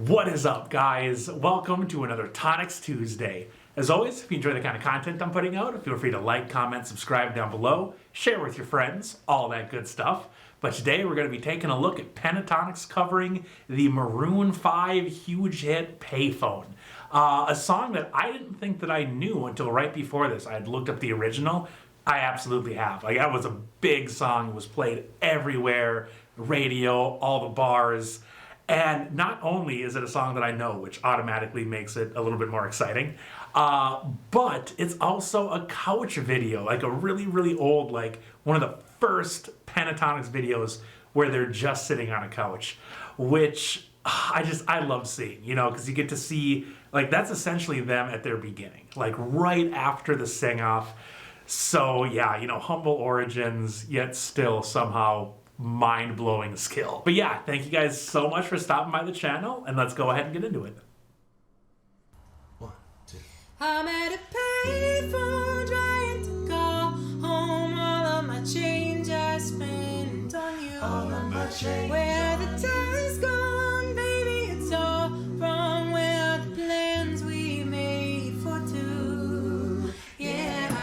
What is up, guys? Welcome to another Tonix Tuesday. As always, if you enjoy the kind of content I'm putting out, feel free to like, comment, subscribe down below, share with your friends, all that good stuff. But today we're going to be taking a look at Pentatonix covering the Maroon 5 huge hit Payphone. A song that I didn't think that I knew until right before this. I had looked up the original. I absolutely have. Like, that was a big song. It was played everywhere, radio, all the bars. And not only is it a song that I know, which automatically makes it a little bit more exciting, but it's also a couch video, like a really, really old, like one of the first Pentatonix videos where they're just sitting on a couch, which I love seeing, you know, because you get to see, like, that's essentially them at their beginning, like right after the sing-off. So yeah, you know, humble origins, yet still somehow mind-blowing skill. But yeah, thank you guys so much for stopping by the channel, and let's go ahead and get into it. 1, 2. I'm at a payphone trying to call home. All of my change I spent on you. All of my change. Where the time's gone, baby, it's all wrong. Where the plans we made for two. Yeah,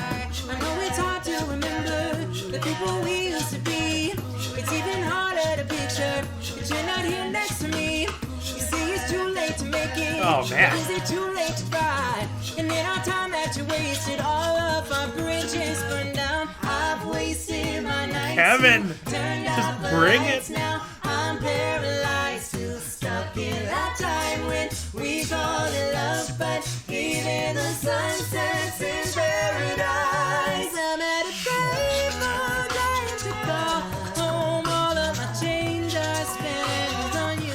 I know it's hard to remember the people we used to be. It's even harder to picture that you're not here next to me. You see, it's too late to make it. Oh, man. Is it too late to cry? And in our time that you wasted, all of our bridges burned down. I've wasted my nights. Kevin, Turned just out the bring lights. it. Now I'm paralyzed, still stuck in that time when we called it love. But even the sun sets in paradise. I'm at a payphone trying to call home. All of my change I spent on you.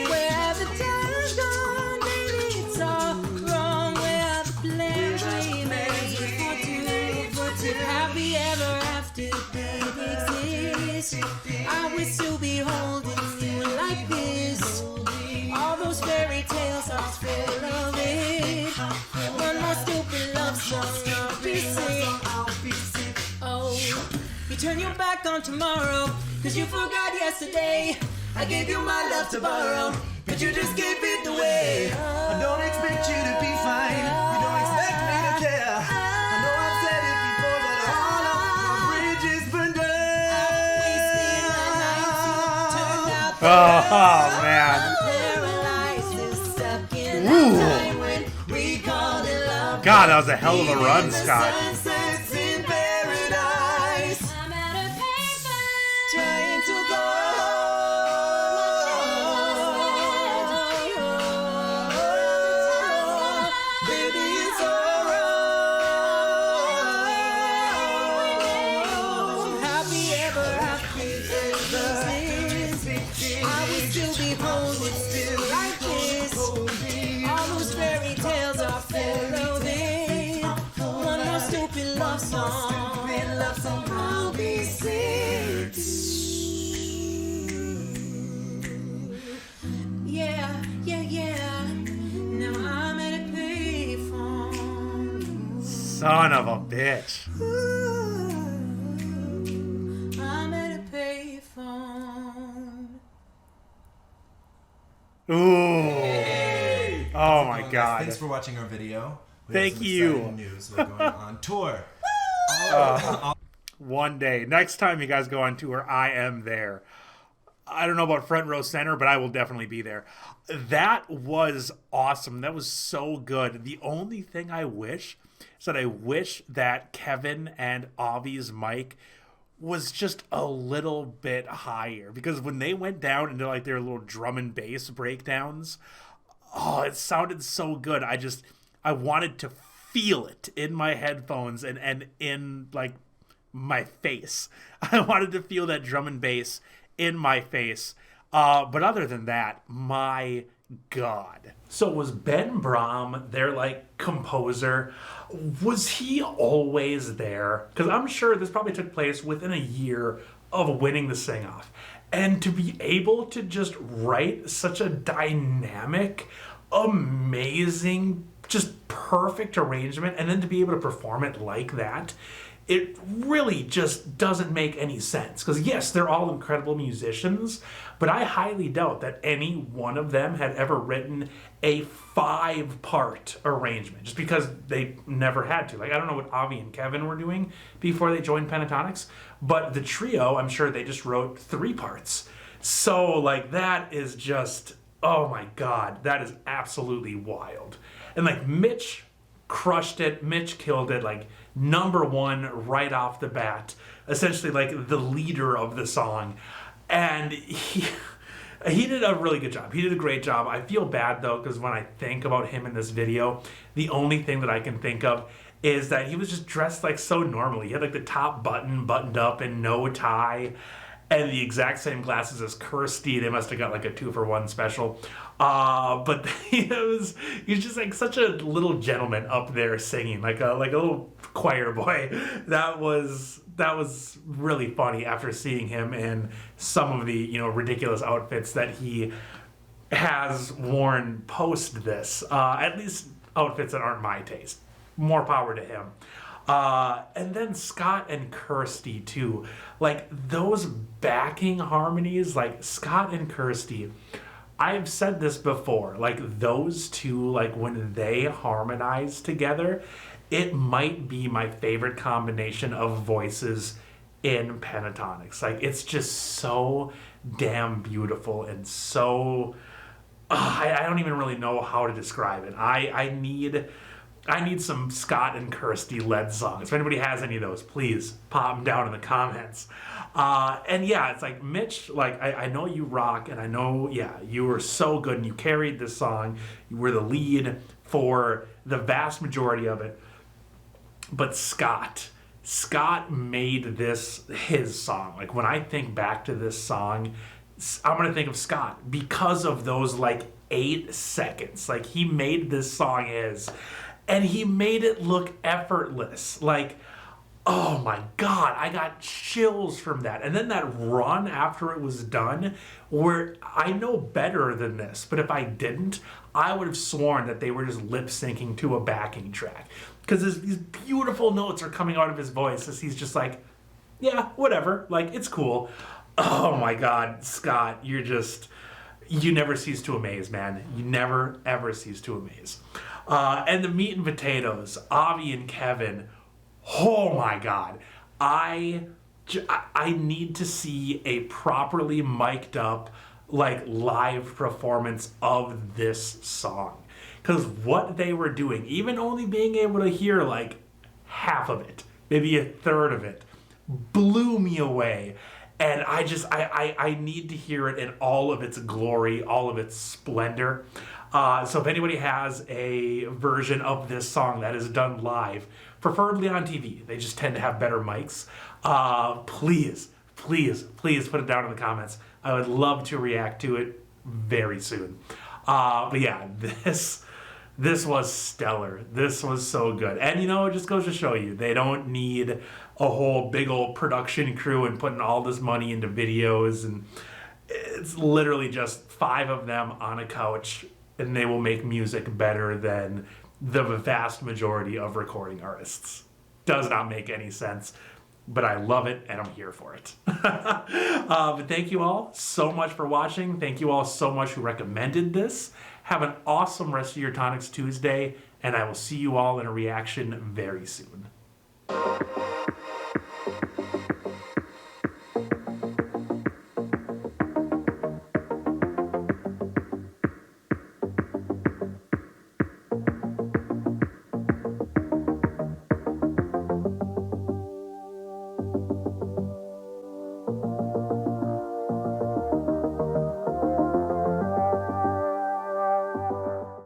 Where the time's gone, baby, it's all wrong. Where the plans we made for two. Happy ever after didn't exist. I wish to be holding you like this. All those fairy tales are full of it. One more stupid love song, I'll be sick. Oh, you turn your back on tomorrow, cause you forgot yesterday. I gave you my love to borrow, but you just gave it away. I don't expect you to be fine. You don't expect me to care. I know I've said it before, but all of my bridges burned down. Oh, man. God, that was a hell of a run, Scott. Sunsets in paradise. I'm at a payphone Trying to go. Baby, it's alright. Happy ever after this. I will still be holding still like this. All those fairy tales are full of it. One more stupid love song. I'll be sick. Yeah, yeah, yeah. Now I'm at a payphone. Son of a bitch. I'm at a payphone. Ooh. Oh my God. Thanks for watching our video. We Thank have some you. exciting news. We're going on tour. One day. Next time you guys go on tour, I am there. I don't know about front row center, but I will definitely be there. That was awesome. That was so good. The only thing I wish is that I wish that Kevin and Avi's mic was just a little bit higher, because when they went down into like their little drum and bass breakdowns, oh, it sounded so good. I wanted to feel it in my headphones and in like my face. I wanted to feel that drum and bass in my face. But other than that, my God. So was Ben Brahm their like composer? Was he always there? Because I'm sure this probably took place within a year of winning the sing-off. And to be able to just write such a dynamic, amazing, just perfect arrangement, and then to be able to perform it like that it really just doesn't make any sense. Because yes, they're all incredible musicians, but I highly doubt that any one of them had ever written a 5-part arrangement, just because they never had to. Like, I don't know what Avi and Kevin were doing before they joined Pentatonix, but the trio, I'm sure they just wrote 3 parts. So, like, that is just, oh my God, that is absolutely wild. And, like, Mitch crushed it. Mitch killed it, like, #1 right off the bat. Essentially, like, the leader of the song. And he did a really good job. He did a great job. I feel bad, though, because when I think about him in this video, the only thing that I can think of is that he was just dressed, like, so normally. He had, like, the top button buttoned up and no tie, and the exact same glasses as Kirsty. They must have got, like, a 2-for-1 special. But he was just, like, such a little gentleman up there singing, like a little choir boy. That was really funny after seeing him in some of the, you know, ridiculous outfits that he has worn post this. At least outfits that aren't my taste. More power to him. And then Scott and Kirsty too. Like, those backing harmonies, like Scott and Kirsty, I've said this before, like, those two, like, when they harmonize together, it might be my favorite combination of voices in Pentatonix. Like, it's just so damn beautiful and so... I don't even really know how to describe it. I need some Scott and Kirsty led songs. If anybody has any of those, please pop them down in the comments. And yeah, it's like, Mitch, like, I know you rock, and I know, yeah, you were so good, and you carried this song. You were the lead for the vast majority of it. But Scott made this his song. Like, when I think back to this song, I'm going to think of Scott because of those, like, 8 seconds. Like, he made this song his. And he made it look effortless. Like, oh my God, I got chills from that. And then that run after it was done, where I know better than this, but if I didn't, I would have sworn that they were just lip syncing to a backing track. Because these beautiful notes are coming out of his voice as he's just like, yeah, whatever, like, it's cool. Oh my God, Scott, you never cease to amaze, man. You never, ever cease to amaze. And the meat and potatoes, Avi and Kevin, oh my God. I need to see a properly mic'd up, like, live performance of this song. Because what they were doing, even only being able to hear, like, half of it, maybe a third of it, blew me away. And I need to hear it in all of its glory, all of its splendor. So if anybody has a version of this song that is done live, preferably on TV, they just tend to have better mics, please put it down in the comments. I would love to react to it very soon. But yeah, this was stellar. This was so good. And, you know, it just goes to show you, they don't need a whole big old production crew and putting all this money into videos. And it's literally just 5 of them on a couch, and they will make music better than the vast majority of recording artists. Does not make any sense, but I love it, and I'm here for it. But thank you all so much for watching. Thank you all so much who recommended this. Have an awesome rest of your Tonix Tuesday, and I will see you all in a reaction very soon.